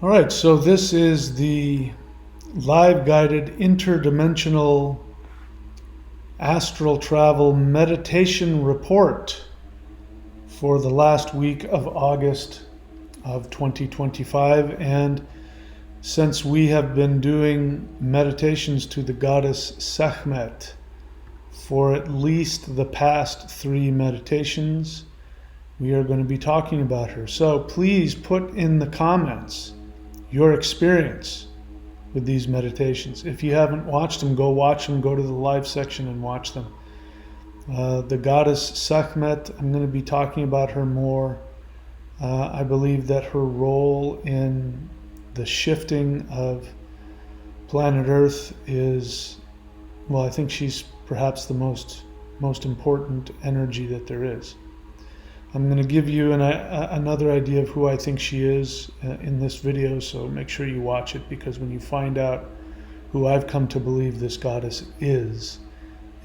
All right, so this is the live guided interdimensional astral travel meditation report for the last week of August of 2025. And since we have been doing meditations to the goddess Sekhmet for at least the past 3 meditations, we are going to be talking about her. So please put in the comments your experience with these meditations. If you haven't watched them, go watch them. Go to the live section and watch them. The goddess Sekhmet, I'm going to be talking about her more. I believe that her role in the shifting of planet Earth is, well, I think she's perhaps the most important energy that there is. I'm going to give you another idea of who I think she is in this video, so make sure you watch it, because when you find out who I've come to believe this goddess is,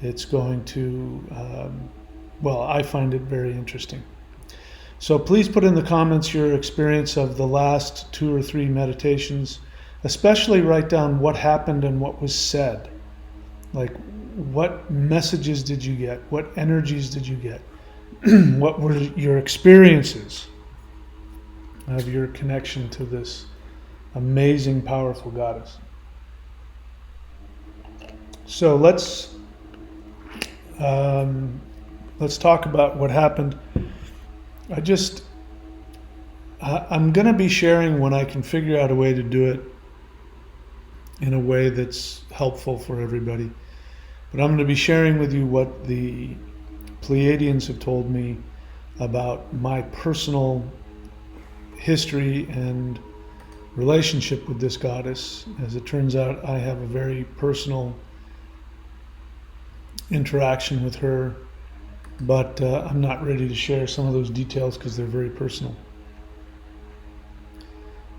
it's going to, well, I find it very interesting. So please put in the comments your experience of the last 2 or 3 meditations, especially write down what happened and what was said. Like, what messages did you get? What energies did you get? What were your experiences of your connection to this amazing, powerful goddess? So let's talk about what happened. I'm going to be sharing when I can figure out a way to do it in a way that's helpful for everybody. But I'm going to be sharing with you what the Pleiadians have told me about my personal history and relationship with this goddess. As it turns out, I have a very personal interaction with her, but I'm not ready to share some of those details because they're very personal.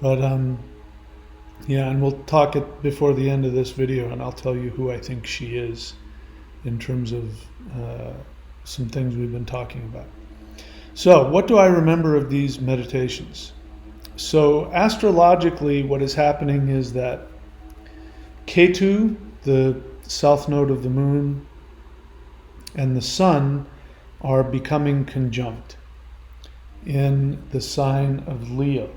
But yeah, and we'll talk it before the end of this video, and I'll tell you who I think she is in terms of some things we've been talking about. So what do I remember of these meditations? So astrologically, what is happening is that Ketu, the south node of the moon, and the sun are becoming conjunct in the sign of Leo.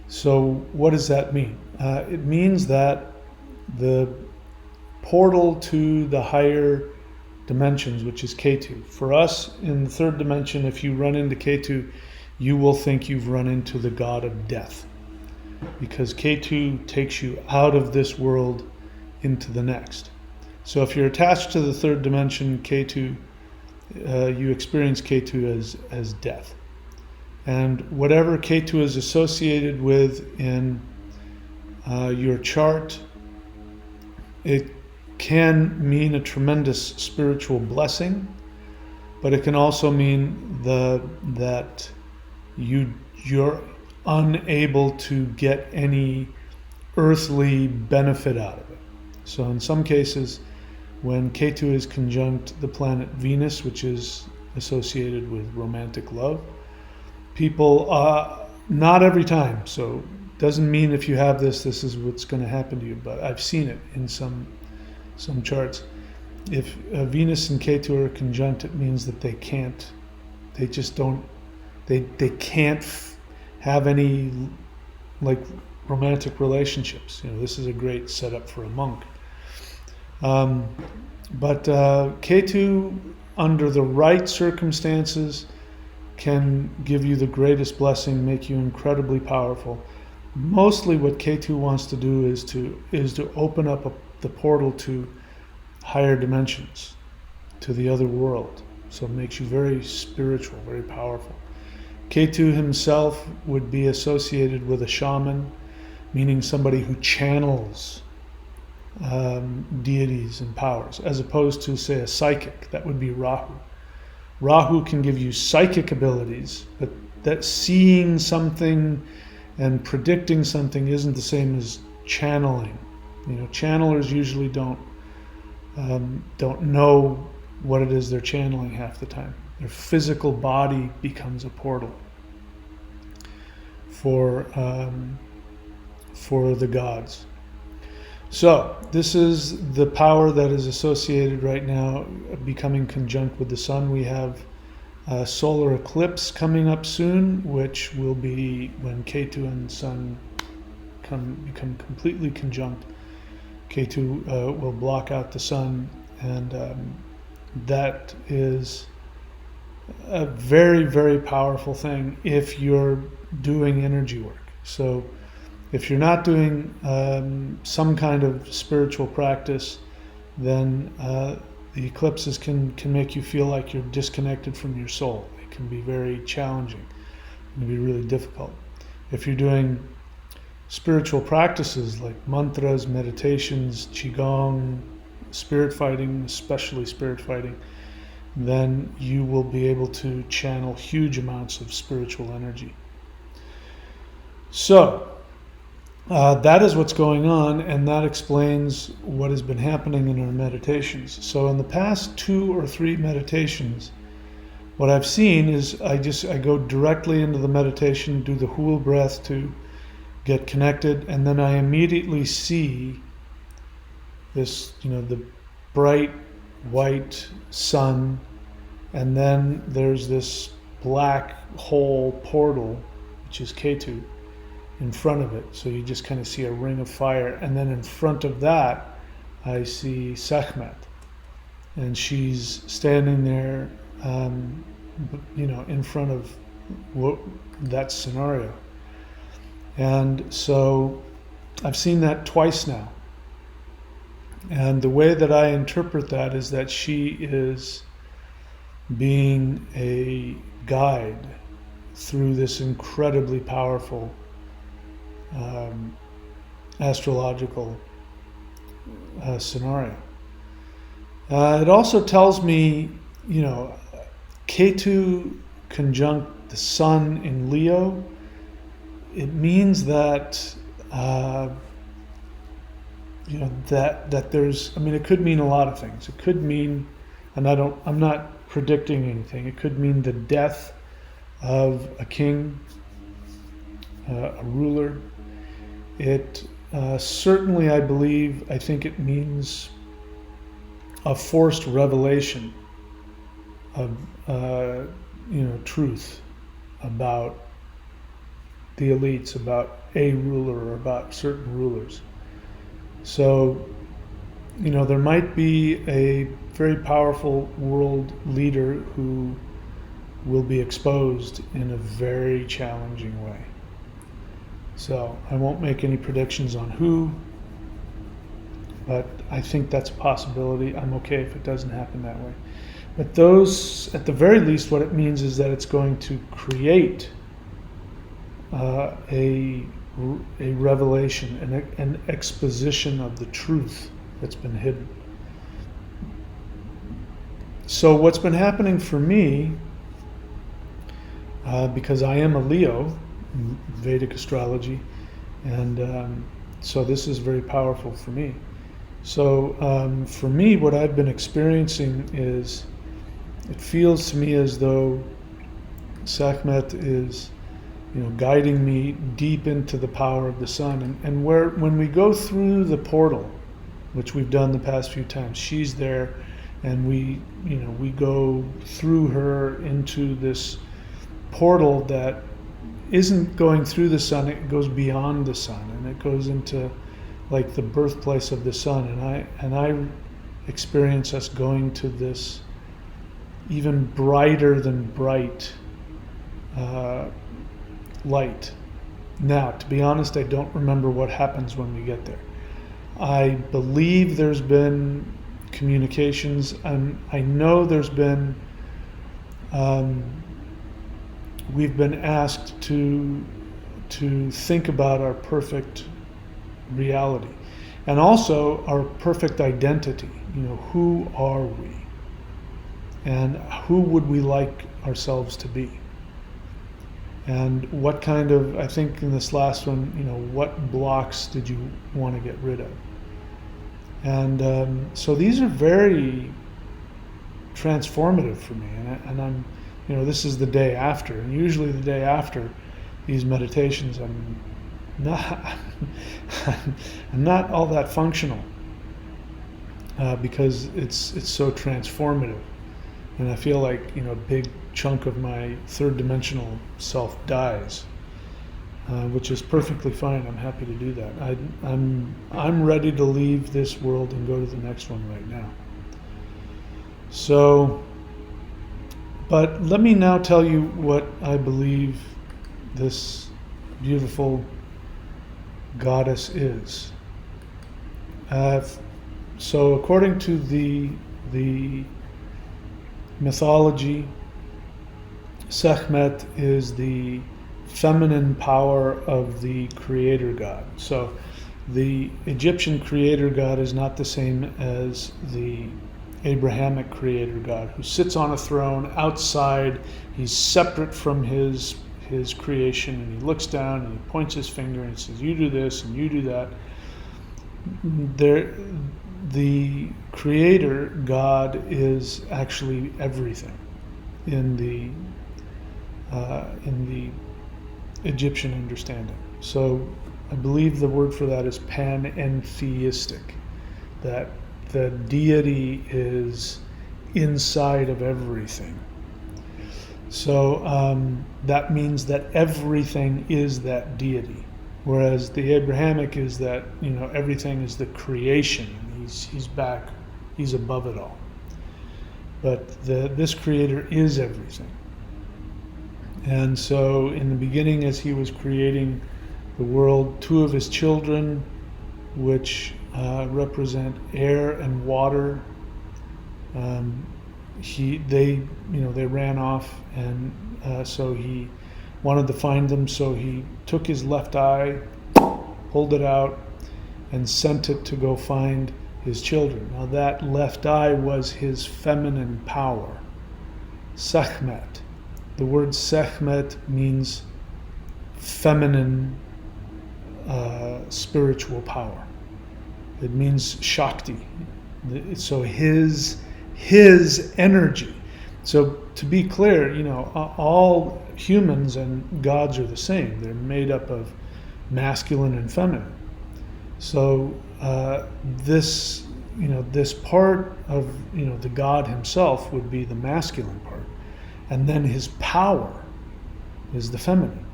So what does that mean? It means that the portal to the higher dimensions, which is Ketu. For us in the 3rd dimension, if you run into Ketu, you will think you've run into the god of death, because Ketu takes you out of this world into the next. So if you're attached to the 3rd dimension, Ketu, you experience Ketu as death. And whatever Ketu is associated with in your chart, it can mean a tremendous spiritual blessing, but it can also mean that you're unable to get any earthly benefit out of it. So in some cases, when Ketu is conjunct the planet Venus, which is associated with romantic love, people, not every time, so doesn't mean if you have this is what's going to happen to you, but I've seen it in some charts. If Venus and Ketu are conjunct, it means that they can't have any like romantic relationships. This is a great setup for a monk. But Ketu, under the right circumstances, can give you the greatest blessing, make you incredibly powerful. Mostly what Ketu wants to do is to open up the portal to higher dimensions, to the other world. So it makes you very spiritual, very powerful. Ketu himself would be associated with a shaman, meaning somebody who channels deities and powers, as opposed to, say, a psychic. That would be Rahu. Rahu can give you psychic abilities, but that seeing something and predicting something isn't the same as channeling. Channelers usually don't know what it is they're channeling half the time. Their physical body becomes a portal for for the gods. So this is the power that is associated right now, becoming conjunct with the sun. We have a solar eclipse coming up soon, which will be when Ketu and sun become completely conjunct. Ketu will block out the sun, and that is a very, very powerful thing if you're doing energy work. So if you're not doing some kind of spiritual practice, then the eclipses can make you feel like you're disconnected from your soul. It can be very challenging. It can be really difficult. If you're doing spiritual practices like mantras, meditations, qigong, spirit fighting, especially spirit fighting, then you will be able to channel huge amounts of spiritual energy. So that is what's going on, and that explains what has been happening in our meditations. So in the past 2 or 3 meditations, what I've seen is I go directly into the meditation, do the whole breath to get connected, and then I immediately see this, the bright white sun, and then there's this black hole portal, which is Ketu, in front of it. So you just kind of see a ring of fire, and then in front of that I see Sekhmet, and she's standing there in front of that scenario. And so I've seen that twice now, and the way that I interpret that is that she is being a guide through this incredibly powerful astrological scenario. It also tells me, Ketu conjunct the sun in Leo. It means that that there's. It could mean a lot of things. It could mean, and I'm not predicting anything. It could mean the death of a king, a ruler. It certainly, I think it means a forced revelation of truth about the elites, about a ruler or about certain rulers. So, there might be a very powerful world leader who will be exposed in a very challenging way. So I won't make any predictions on who, but I think that's a possibility. I'm okay if it doesn't happen that way. But those, at the very least, what it means is that it's going to create a revelation, an exposition of the truth that's been hidden. So what's been happening for me, because I am a Leo, Vedic astrology, and so this is very powerful for me. So for me, what I've been experiencing is, it feels to me as though Sekhmet is, guiding me deep into the power of the sun, and when we go through the portal, which we've done the past few times, she's there, and we go through her into this portal that isn't going through the sun, it goes beyond the sun, and it goes into like the birthplace of the sun, and I experience us going to this even brighter than bright light. Now, to be honest, I don't remember what happens when we get there. I believe there's been communications, and I know there's been we've been asked to think about our perfect reality, and also our perfect identity. Who are we, and who would we like ourselves to be, and what kind of, I think in this last one, what blocks did you want to get rid of? And so these are very transformative for me, and I'm, this is the day after, and usually the day after these meditations, I'm not, I'm not all that functional because it's so transformative, and I feel like a big chunk of my third dimensional self dies, which is perfectly fine. I'm happy to do that. I'm ready to leave this world and go to the next one right now. So, but let me now tell you what I believe this beautiful goddess is. So according to the mythology, Sekhmet is the feminine power of the creator god. So the Egyptian creator god is not the same as the Abrahamic creator god, who sits on a throne outside. He's separate from his creation, and he looks down and he points his finger and says, you do this and you do that. The creator god is actually everything in the Egyptian understanding. So I believe the word for that is panentheistic, that the deity is inside of everything. So that means that everything is that deity, whereas the Abrahamic is that everything is the creation. He's back, he's above it all. But this creator is everything. And so in the beginning, as he was creating the world, two of his children, which represent air and water, they ran off, and so he wanted to find them. So he took his left eye, pulled it out, and sent it to go find his children. Now that left eye was his feminine power, Sekhmet. The word Sekhmet means feminine spiritual power. It means Shakti. So his energy. So to be clear, all humans and gods are the same. They're made up of masculine and feminine. So this part of the god himself would be the masculine part, and then his power is the feminine.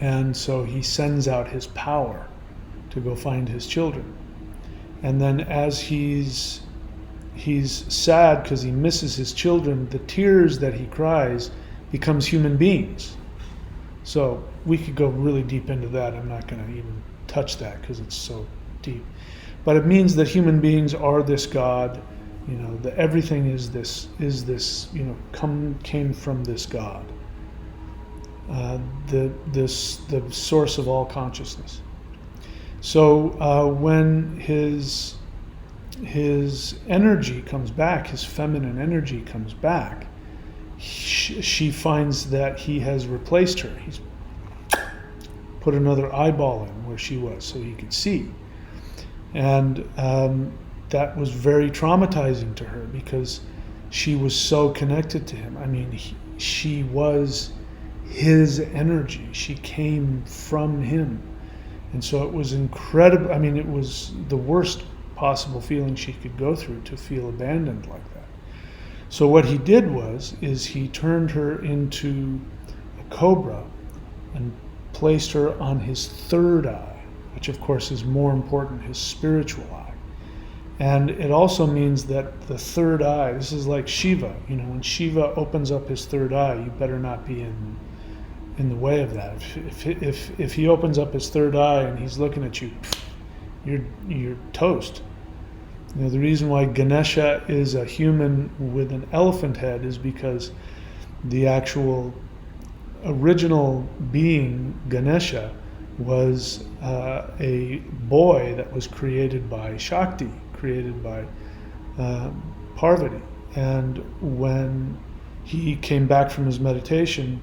And so he sends out his power to go find his children. And then as he's sad because he misses his children, the tears that he cries becomes human beings. So we could go really deep into that. I'm not going to even touch that because it's so deep. But it means that human beings are this God. That everything is this came from this God. The source of all consciousness. So when his energy comes back, his feminine energy comes back, she finds that he has replaced her. He's put another eyeball in where she was so he could see. And that was very traumatizing to her because she was so connected to him. I mean, she was his energy. She came from him. And so it was incredible. I mean, it was the worst possible feeling she could go through, to feel abandoned like that. So what he did is he turned her into a cobra and placed her on his third eye, which of course is more important, his spiritual eye. And it also means that the third eye, this is like Shiva, when Shiva opens up his third eye, you better not be in the way of that. If he opens up his third eye and he's looking at you, you're toast. The reason why Ganesha is a human with an elephant head is because the actual original being, Ganesha, was a boy that was created by Shakti, created by Parvati. And when he came back from his meditation,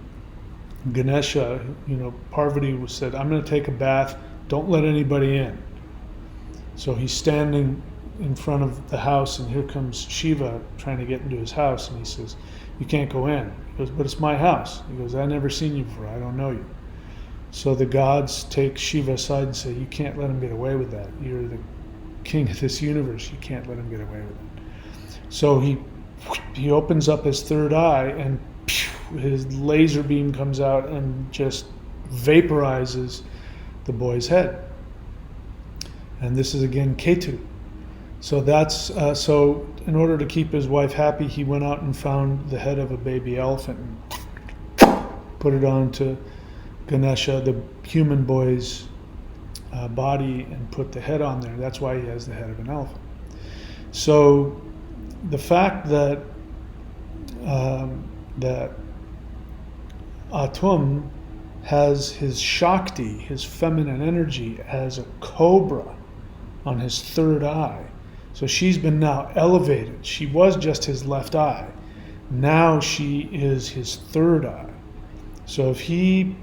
Ganesha, Parvati said, I'm going to take a bath, don't let anybody in. So he's standing in front of the house, and here comes Shiva trying to get into his house, and he says, you can't go in. He goes, but it's my house. He goes, I've never seen you before, I don't know you. So the gods take Shiva aside and say, you can't let him get away with that. You're the king of this universe. You can't let him get away with it. So he opens up his third eye, and his laser beam comes out and just vaporizes the boy's head. And this is again Ketu. So that's so in order to keep his wife happy, he went out and found the head of a baby elephant and put it onto Ganesha, the human boy's body, and put the head on there. That's why he has the head of an elephant. So the fact that that Atum has his Shakti, his feminine energy, as a cobra on his third eye. So she's been now elevated. She was just his left eye. Now she is his third eye. So if he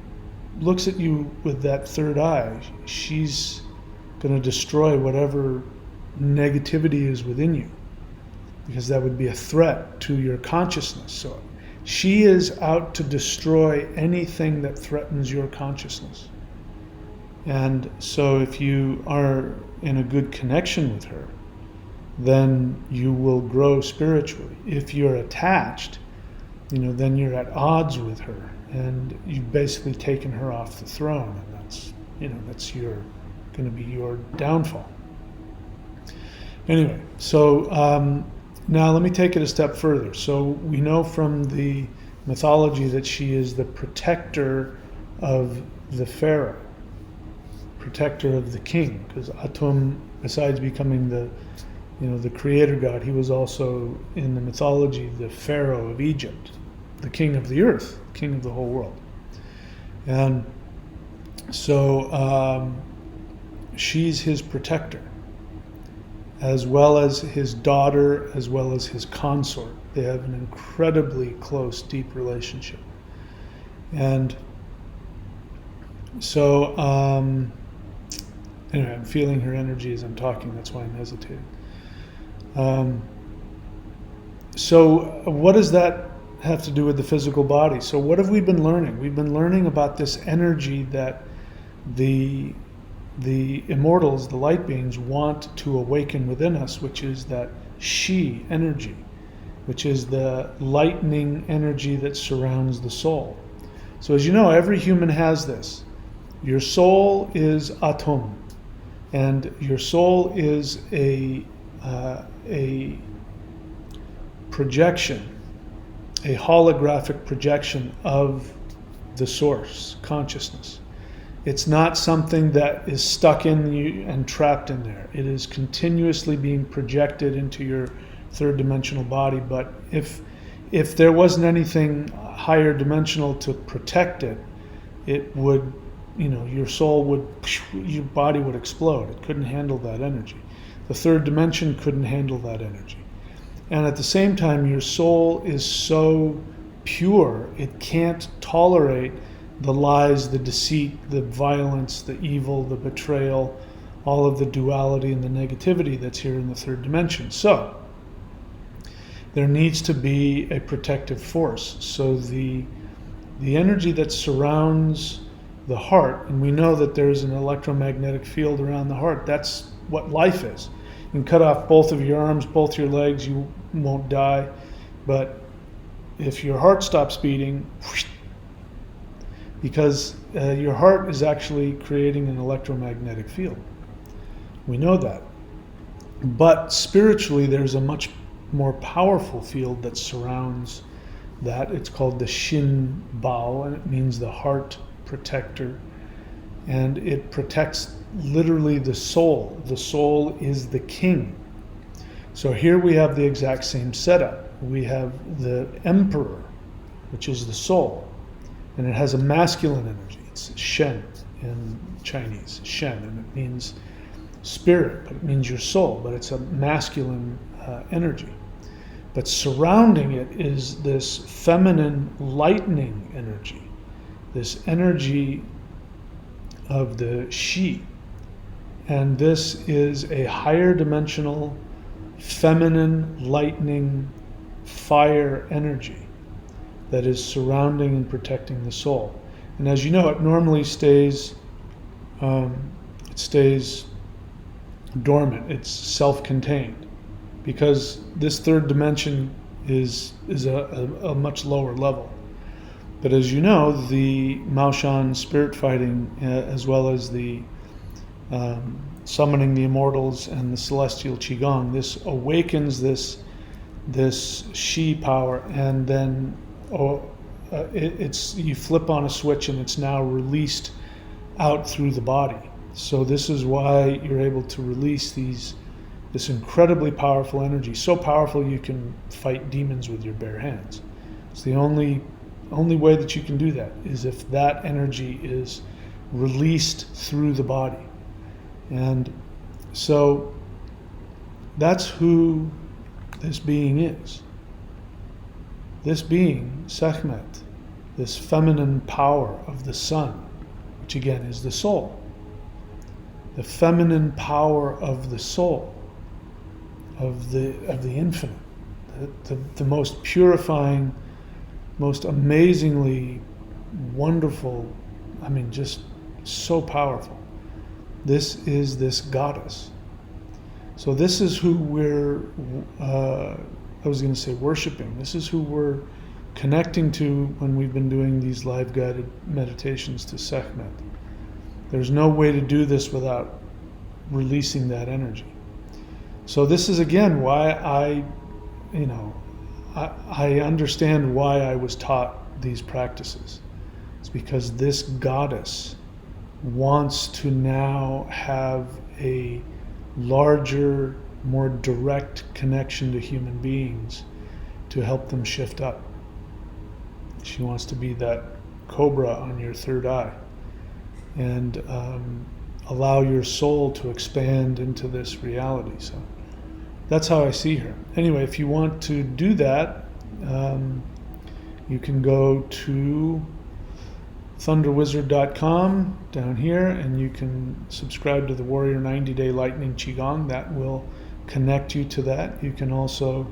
looks at you with that third eye, she's going to destroy whatever negativity is within you, because that would be a threat to your consciousness. So she is out to destroy anything that threatens your consciousness. And so if you are in a good connection with her, then you will grow spiritually. If you're attached, then you're at odds with her, and you've basically taken her off the throne, and that's going to be your downfall. Anyway, so now let me take it a step further. So we know from the mythology that she is the protector of the pharaoh, protector of the king, because Atum, besides becoming the creator god, he was also in the mythology the pharaoh of Egypt, the king of the earth, king of the whole world. And so she's his protector, as well as his daughter, as well as his consort. They have an incredibly close, deep relationship. And so anyway, I'm feeling her energy as I'm talking. That's why I'm hesitating. So what does that have to do with the physical body? So what have we been learning? We've been learning about this energy that the immortals, the light beings, want to awaken within us, which is that She energy, which is the lightning energy that surrounds the soul. So as you know, every human has this. Your soul is Atum, and your soul is a projection, a holographic projection of the source consciousness. It's not something that is stuck in you and trapped in there. It is continuously being projected into your third dimensional body. But if there wasn't anything higher dimensional to protect it, it would, your soul would, your body would explode. It couldn't handle that energy. The third dimension couldn't handle that energy. And at the same time, your soul is so pure, it can't tolerate the lies, the deceit, the violence, the evil, the betrayal, all of the duality and the negativity that's here in the third dimension. So there needs to be a protective force. So the energy that surrounds the heart, and we know that there's an electromagnetic field around the heart. That's what life is. You can cut off both of your arms, both your legs, you won't die. But if your heart stops beating, because your heart is actually creating an electromagnetic field. We know that. But spiritually, there's a much more powerful field that surrounds that. It's called the Shin Bao, and it means the heart protector. And it protects literally the soul. The soul is the king. So here we have the exact same setup. We have the emperor, which is the soul. And it has a masculine energy. It's Shen in Chinese, Shen, and it means spirit, but it means your soul, but it's a masculine energy. But surrounding it is this feminine lightning energy, this energy of the Shi. And this is a higher dimensional feminine lightning fire energy that is surrounding and protecting the soul. And as you know, it normally stays it stays dormant. It's self-contained because this third dimension is a much lower level. But as you know, the Maoshan spirit fighting, as well as the summoning the immortals and the celestial qigong, this awakens this Shi power, and then it's you flip on a switch and it's now released out through the body. So this is why you're able to release this incredibly powerful energy, so powerful you can fight demons with your bare hands. It's the only way that you can do that is if that energy is released through the body. And so that's who this being is. This being, Sekhmet, this feminine power of the sun, which again is the soul. The feminine power of the soul, of the infinite, the most purifying, most amazingly wonderful, I mean, just so powerful. This is this goddess. So this is who we're, I was going to say worshiping. This is who we're connecting to when we've been doing these live guided meditations to Sekhmet. There's no way to do this without releasing that energy. So this is again why I understand why I was taught these practices. It's because this goddess wants to now have a larger, more direct connection to human beings to help them shift up. She wants to be that cobra on your third eye and allow your soul to expand into this reality. So that's how I see her. Anyway, if you want to do that, you can go to thunderwizard.com down here, and you can subscribe to the Warrior 90-Day Lightning Qigong. That will connect you to that. You can also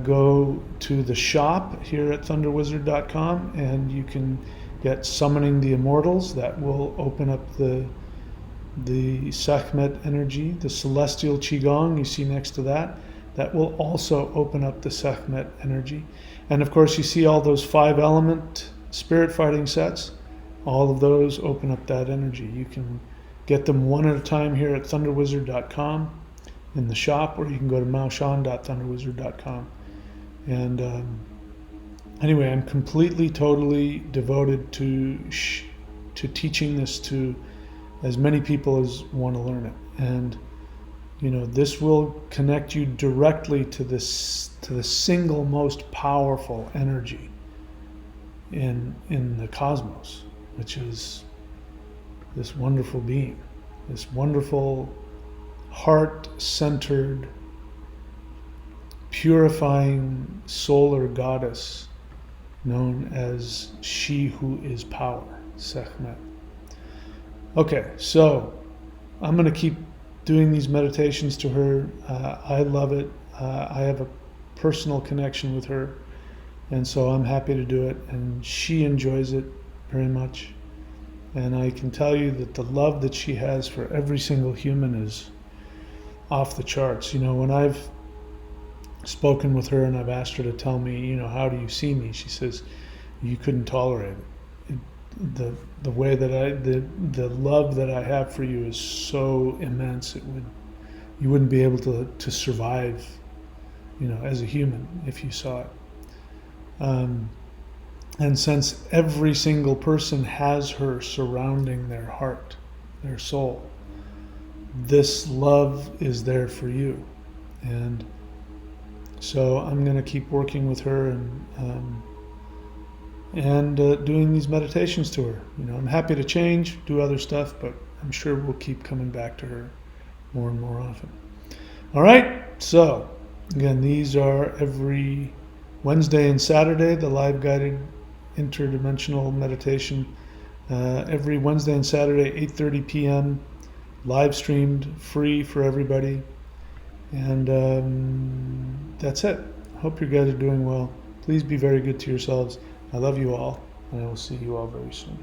go to the shop here at thunderwizard.com, and you can get Summoning the Immortals. That will open up the Sekhmet energy. The Celestial Qigong you see next to that, that will also open up the Sekhmet energy. And of course you see all those 5-element spirit fighting sets. All of those open up that energy. You can get them one at a time here at thunderwizard.com in the shop, or you can go to maoshan.thunderwizard.com. And anyway, I'm completely, totally devoted to teaching this to as many people as want to learn it. And this will connect you directly to the single most powerful energy in the cosmos, which is this wonderful being, this wonderful heart-centered, purifying solar goddess known as She Who Is Power, Sekhmet. Okay, so I'm going to keep doing these meditations to her. I love it. I have a personal connection with her, and so I'm happy to do it, and she enjoys it very much. And I can tell you that the love that she has for every single human is off the charts. When I've spoken with her and I've asked her to tell me, how do you see me? She says, you couldn't tolerate it. The way that the love that I have for you is so immense, you wouldn't be able to survive, as a human if you saw it. And since every single person has her surrounding their heart, their soul, this love is there for you. And so I'm going to keep working with her and doing these meditations to her. I'm happy to change, do other stuff, but I'm sure we'll keep coming back to her more and more often. All right, so again, these are every Wednesday and Saturday, the live guided InterDimensional meditation. Every Wednesday and Saturday, 8:30 p.m., live streamed, free for everybody. And that's it. Hope you guys are doing well. Please be very good to yourselves. I love you all. And I will see you all very soon.